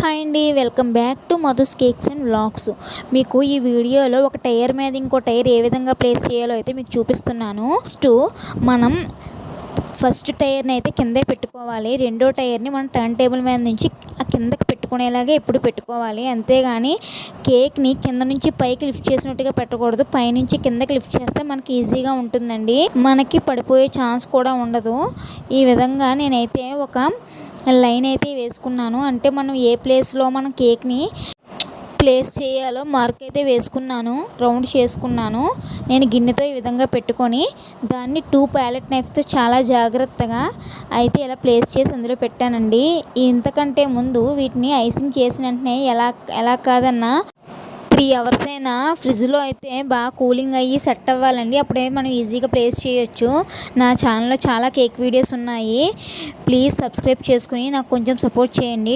Hi అండి, welcome back to Madhu's cakes and vlogs. మీకు ఈ వీడియోలో ఒక టైర్ మీద ఇంకో టైర్ ఏ విధంగా ప్లేస్ చేయాలో అయితే మీకు చూపిస్తున్నాను. మనం ఫస్ట్ టైర్ని అయితే కిందే పెట్టుకోవాలి. రెండో టైర్ని మనం టర్న్ టేబుల్ మీద నుంచి ఆ కిందకి పెట్టుకునేలాగా ఎప్పుడు పెట్టుకోవాలి. అంతేగాని కేక్ని కింద నుంచి పైకి లిఫ్ట్ చేసినట్టుగా పెట్టకూడదు. పైనుంచి కిందకి లిఫ్ట్ చేస్తే మనకి ఈజీగా ఉంటుందండి, మనకి పడిపోయే ఛాన్స్ కూడా ఉండదు. ఈ విధంగా నేనైతే ఒక లైన్ అయితే వేసుకున్నాను. అంటే మనం ఏ ప్లేస్లో మనం కేక్ని ప్లేస్ చేయాలో మార్క్ అయితే వేసుకున్నాను, రౌండ్ చేసుకున్నాను. నేను గిన్నెతో ఈ విధంగా పెట్టుకొని దాన్ని 2 ప్యాలెట్ నైఫ్తో చాలా జాగ్రత్తగా అయితే ఇలా ప్లేస్ చేసి అందులో పెట్టానండి. ఇంతకంటే ముందు వీటిని ఐసింగ్ చేసిన వెంటనే ఎలా కాదన్నా 3 అవర్స్ అయినా ఫ్రిడ్జ్లో అయితే బాగా కూలింగ్ అయ్యి సెట్ అవ్వాలండి. అప్పుడే మనం ఈజీగా ప్లేస్ చేయొచ్చు. నా ఛానల్లో చాలా కేక్ వీడియోస్ ఉన్నాయి. ప్లీజ్ సబ్స్క్రైబ్ చేసుకుని నాకు కొంచెం సపోర్ట్ చేయండి.